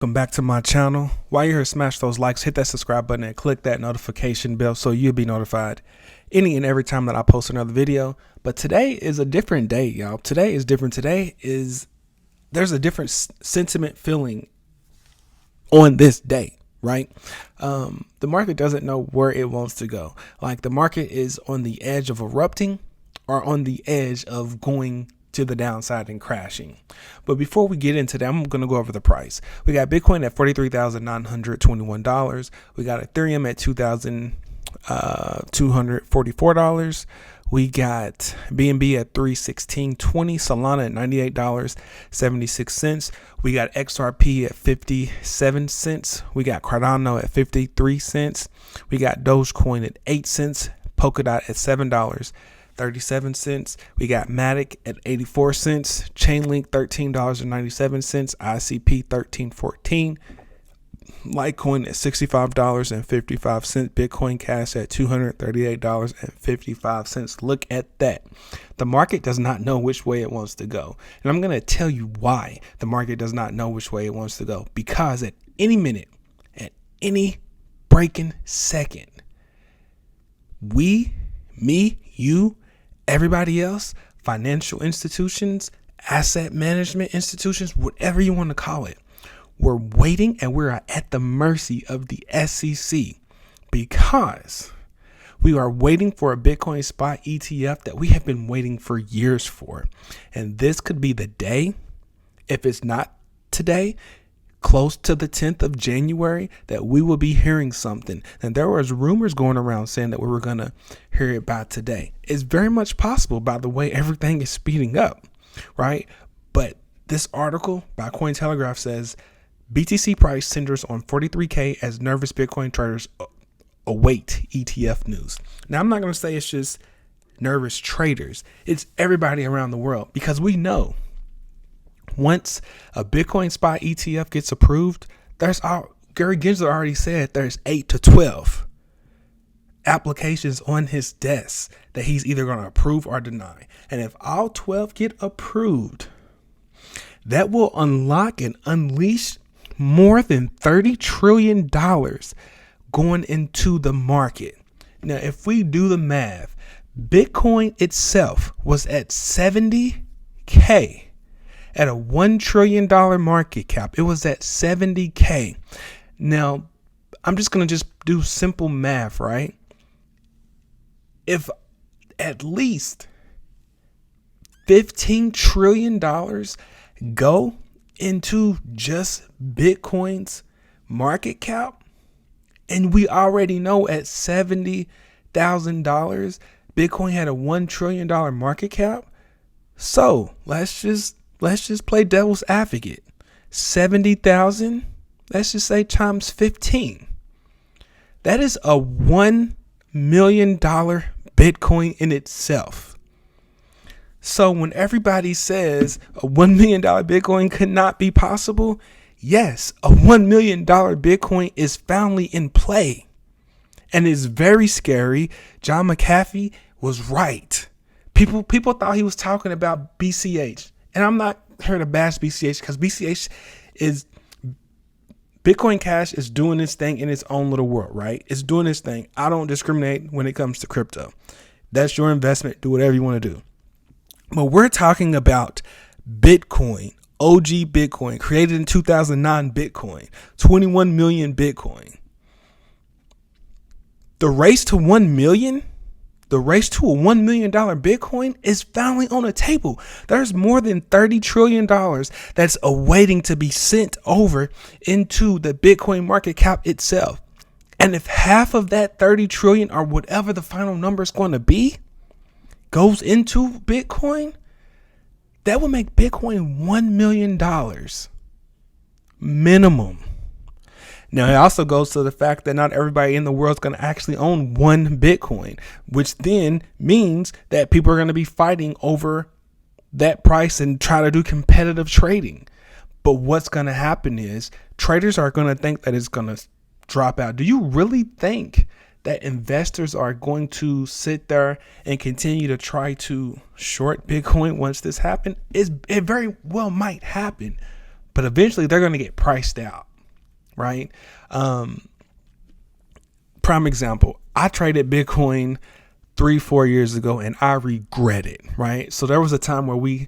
Welcome back to my channel. While you're here, smash those likes, hit that subscribe button, and click that notification bell so you'll be notified any and every time that I post another video. But today is a different day, y'all. Today is different. There's a different sentiment feeling on this day, right? The market doesn't know where it wants to go. Like, the market is on the edge of erupting or on the edge of going to the downside and crashing. But before we get into that, I'm going to go over the price. We got Bitcoin at $43,921. We got Ethereum at $2,244. We got BNB at $316.20, Solana at $98.76. We got XRP at 57 cents. We got Cardano at 53 cents. We got Dogecoin at 8 cents. Polkadot at $7.37. We got Matic at 84 cents, Chainlink $13.97, ICP $13.14, Litecoin at $65.55, Bitcoin Cash at $238.55. Look at that. The market does not know which way it wants to go. And I'm going to tell you why the market does not know which way it wants to go. Because at any minute, at any breaking second, me, you, everybody else, financial institutions, asset management institutions, whatever you want to call it, we're waiting and we're at the mercy of the SEC because we are waiting for a Bitcoin spot ETF that we have been waiting for years for. And this could be the day, if it's not today, close to the 10th of January, that we will be hearing something. And there was rumors going around saying that we were going to hear about today. It's very much possible by the way everything is speeding up, right? But this article by Cointelegraph says BTC price centers on 43K as nervous Bitcoin traders await ETF news. Now, I'm not going to say it's just nervous traders. It's everybody around the world, because we know once a Bitcoin spot ETF gets approved, Gary Gensler already said there's 8 to 12 applications on his desk that he's either going to approve or deny. And if all 12 get approved, that will unlock and unleash more than $30 trillion going into the market. Now, if we do the math, Bitcoin itself was at 70K. At a $1 trillion market cap, it was at 70K. Now, I'm just going to do simple math, right? If at least $15 trillion go into just Bitcoin's market cap, and we already know at $70,000, Bitcoin had a $1 trillion market cap. So let's just play devil's advocate. 70,000, let's just say times 15. That is a $1 million Bitcoin in itself. So when everybody says a $1 million Bitcoin could not be possible, yes, a $1 million Bitcoin is finally in play. And it's very scary. John McAfee was right. People thought he was talking about BCH. And I'm not here to bash BCH, because BCH is Bitcoin Cash is doing its thing in its own little world, right? It's doing its thing. I don't discriminate when it comes to crypto. That's your investment. Do whatever you want to do. But we're talking about Bitcoin, OG Bitcoin, created in 2009 Bitcoin, 21 million Bitcoin. The race to 1 million? The race to a $1 million Bitcoin is finally on the table. There's more than $30 trillion that's awaiting to be sent over into the Bitcoin market cap itself. And if half of that 30 trillion, or whatever the final number is going to be, goes into Bitcoin, that would make Bitcoin $1 million minimum. Now, it also goes to the fact that not everybody in the world is going to actually own one Bitcoin, which then means that people are going to be fighting over that price and try to do competitive trading. But what's going to happen is traders are going to think that it's going to drop out. Do you really think that investors are going to sit there and continue to try to short Bitcoin once this happens? It very well might happen. But eventually they're going to get priced out. right? Prime example, I traded Bitcoin 3-4 years ago and I regret it, right? So there was a time where I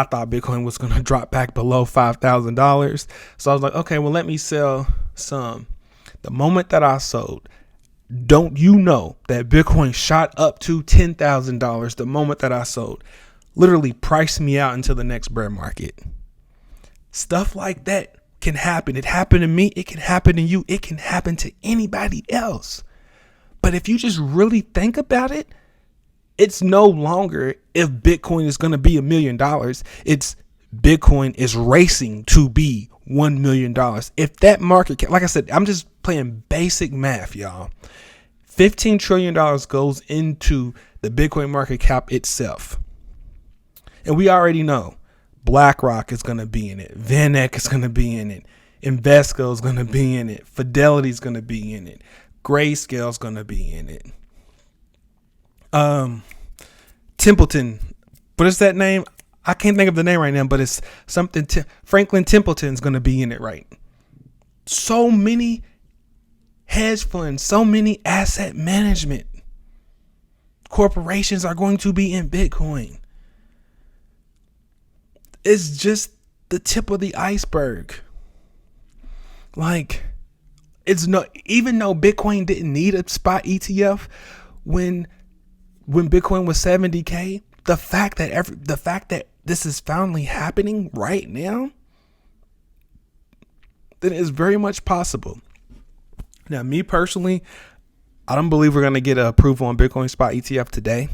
thought Bitcoin was going to drop back below $5,000. So I was like, okay, well, let me sell some. The moment that I sold, don't you know that Bitcoin shot up to $10,000 the moment that I sold, literally priced me out until the next bear market. Stuff like that can happen. It happened to me. It can happen to you. It can happen to anybody else. But if you just really think about it, it's no longer if Bitcoin is going to be $1 million. It's Bitcoin is racing to be $1 million. If that market cap, like I said, I'm just playing basic math, y'all. $15 trillion goes into the Bitcoin market cap itself. And we already know BlackRock is going to be in it. VanEck is going to be in it. Invesco is going to be in it. Fidelity is going to be in it. Grayscale is going to be in it. Templeton, what is that name? I can't think of the name right now, but it's something. Franklin Templeton is going to be in it, right? So many hedge funds, so many asset management corporations are going to be in Bitcoin. It's just the tip of the iceberg. Like, even though Bitcoin didn't need a spot ETF when Bitcoin was 70K, the fact that this is finally happening right now, then it's very much possible. Now, me personally, I don't believe we're going to get an approval on Bitcoin spot ETF today,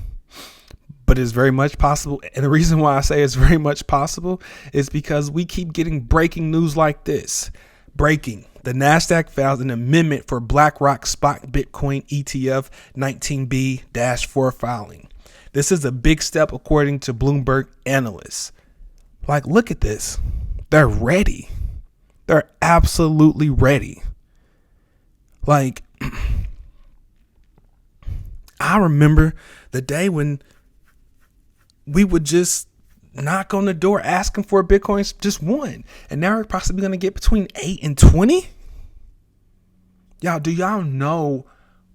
but it's very much possible. And the reason why I say it's very much possible is because we keep getting breaking news like this. Breaking. The NASDAQ filed an amendment for BlackRock Spot Bitcoin ETF 19B-4 filing. This is a big step according to Bloomberg analysts. Like, look at this. They're ready. They're absolutely ready. Like, I remember the day when we would just knock on the door asking for Bitcoin, just one. And now we're possibly going to get between 8 and 20. Y'all, do y'all know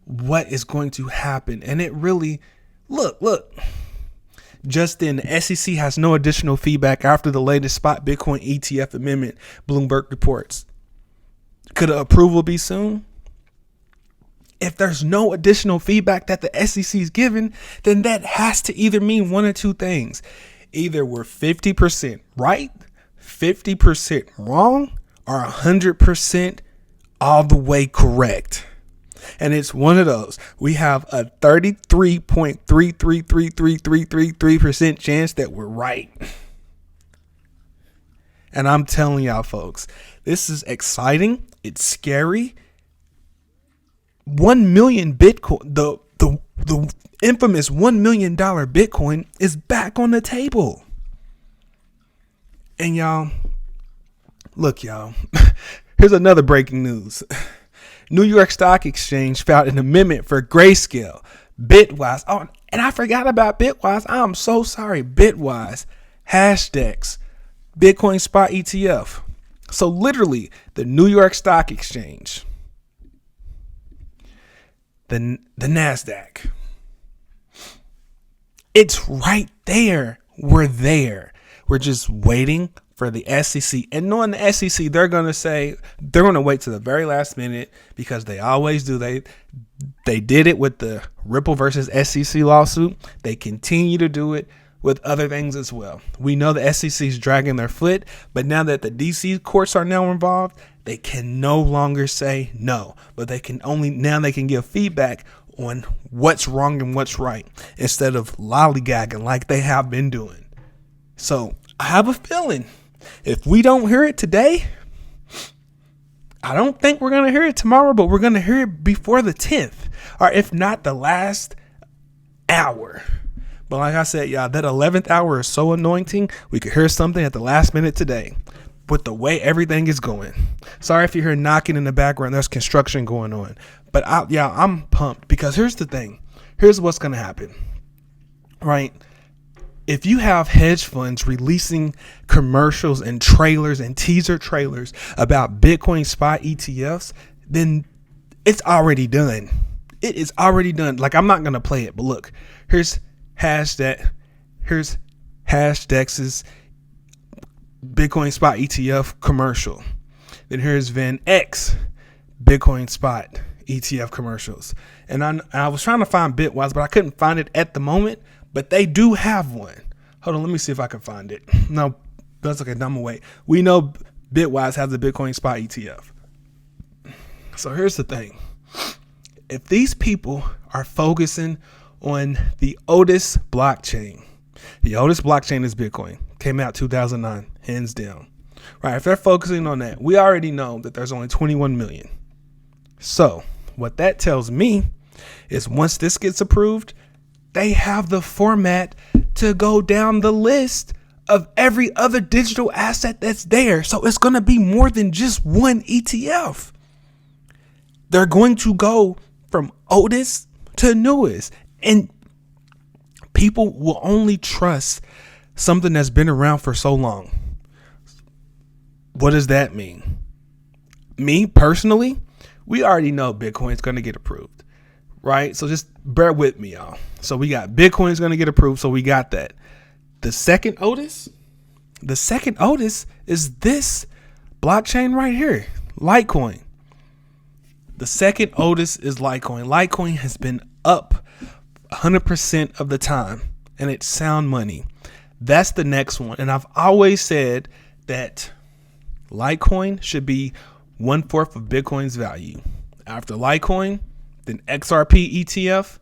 what is going to happen? And it really, look. Just then, the SEC has no additional feedback after the latest spot Bitcoin ETF amendment, Bloomberg reports. Could an approval be soon? If there's no additional feedback that the SEC is given, then that has to either mean one or two things. Either we're 50% right, 50% wrong, or 100% all the way correct. And it's one of those. We have a 33.333333% chance that we're right. And I'm telling y'all, folks, this is exciting. It's scary. 1 million Bitcoin, the infamous $1 million Bitcoin is back on the table. And y'all, look, y'all, here's another breaking news. New York Stock Exchange filed an amendment for Grayscale, Bitwise. Oh, and I forgot about Bitwise. I'm so sorry. Bitwise, Hashdex, Bitcoin spot ETF. So literally, the New York Stock Exchange, the NASDAQ, it's right there. We're there. We're just waiting for the SEC. And knowing the SEC, they're going to wait to the very last minute, because they always do. They did it with the Ripple versus SEC lawsuit. They continue to do it with other things as well. We know the SEC is dragging their foot, but now that the DC courts are now involved, they can no longer say no, but they can give feedback on what's wrong and what's right, instead of lollygagging like they have been doing. So I have a feeling if we don't hear it today, I don't think we're going to hear it tomorrow, but we're going to hear it before the 10th, or if not the last hour. But like I said, y'all, that 11th hour is so anointing. We could hear something at the last minute today with the way everything is going. Sorry if you hear knocking in the background. There's construction going on. But I'm pumped, because here's the thing. Here's what's going to happen, right? if you have hedge funds releasing commercials and trailers and teaser trailers about Bitcoin spot ETFs, then it's already done. It is already done. Like, I'm not going to play it, but look, here's Hashdex's Bitcoin spot ETF commercial. Then here's Van X Bitcoin spot ETF commercials. And I was trying to find Bitwise, but I couldn't find it at the moment. But they do have one. Hold on, let me see if I can find it. No, that's okay. I'm away. We know Bitwise has a Bitcoin spot ETF. So here's the thing. If these people are focusing on the oldest blockchain, the oldest blockchain is Bitcoin. Came out 2009, hands down. Right? If they're focusing on that, we already know that there's only 21 million. So what that tells me is once this gets approved, they have the format to go down the list of every other digital asset that's there. So it's going to be more than just one ETF. They're going to go from oldest to newest. And people will only trust something that's been around for so long. What does that mean? Me personally, we already know Bitcoin's going to get approved. Right? So just bear with me, y'all. So we got Bitcoin's going to get approved. So we got that. The second oldest is this blockchain right here, Litecoin. The second oldest is Litecoin. Litecoin has been up 100% of the time, and it's sound money. That's the next one. And I've always said that Litecoin should be 1/4 of Bitcoin's value. After Litecoin, then XRP ETF,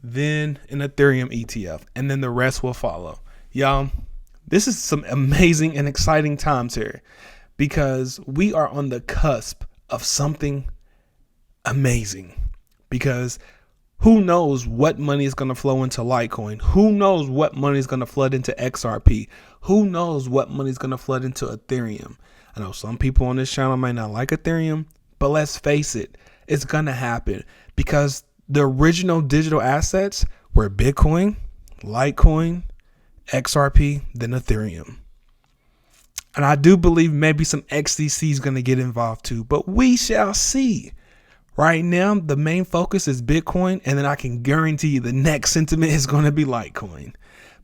then an Ethereum ETF, and then the rest will follow. Y'all, this is some amazing and exciting times here because we are on the cusp of something amazing. Because who knows what money is going to flow into Litecoin? Who knows what money is going to flood into XRP? Who knows what money is going to flood into Ethereum? I know some people on this channel might not like Ethereum, but let's face it, it's going to happen because the original digital assets were Bitcoin, Litecoin, XRP, then Ethereum. And I do believe maybe some XDC is going to get involved too, but we shall see. Right now, the main focus is Bitcoin, and then I can guarantee you the next sentiment is going to be Litecoin.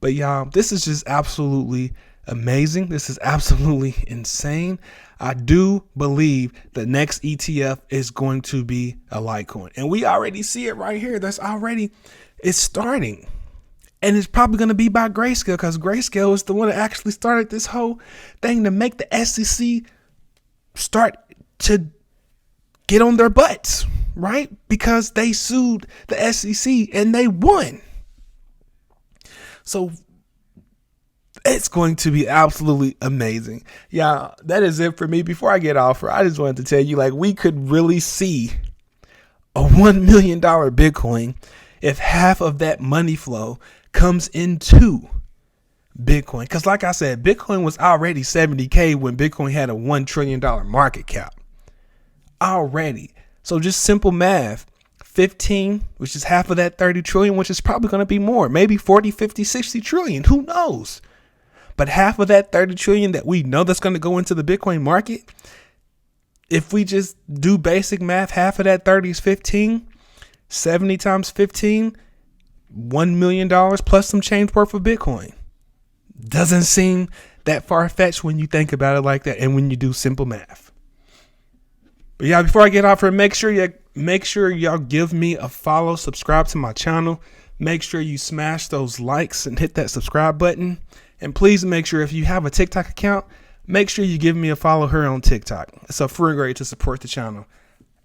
But y'all, this is just absolutely amazing. This is absolutely insane. I do believe the next ETF is going to be a Litecoin. And we already see it right here. It's starting. And it's probably going to be by Grayscale because Grayscale is the one that actually started this whole thing to make the SEC start to get on their butts, right? Because they sued the SEC and they won. So it's going to be absolutely amazing. Yeah, that is it for me. Before I get off, I just wanted to tell you, like, we could really see a $1 million Bitcoin if half of that money flow comes into Bitcoin. Because like I said, Bitcoin was already $70K when Bitcoin had a $1 trillion market cap. Already. So just simple math, 15, which is half of that 30 trillion, which is probably going to be more, maybe 40, 50, 60 trillion. Who knows? But half of that 30 trillion that we know that's going to go into the Bitcoin market, if we just do basic math, half of that 30 is 15, 70 times 15, $1 million plus some change worth of Bitcoin. Doesn't seem that far-fetched when you think about it like that and when you do simple math. But yeah, before I get off here, make sure y'all give me a follow, subscribe to my channel. Make sure you smash those likes and hit that subscribe button. And please make sure if you have a TikTok account, make sure you give me a follow here on TikTok. It's a free way to support the channel.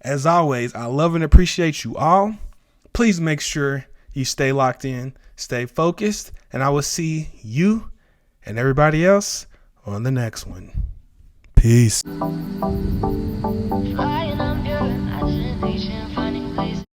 As always, I love and appreciate you all. Please make sure you stay locked in, stay focused, and I will see you and everybody else on the next one. Peace.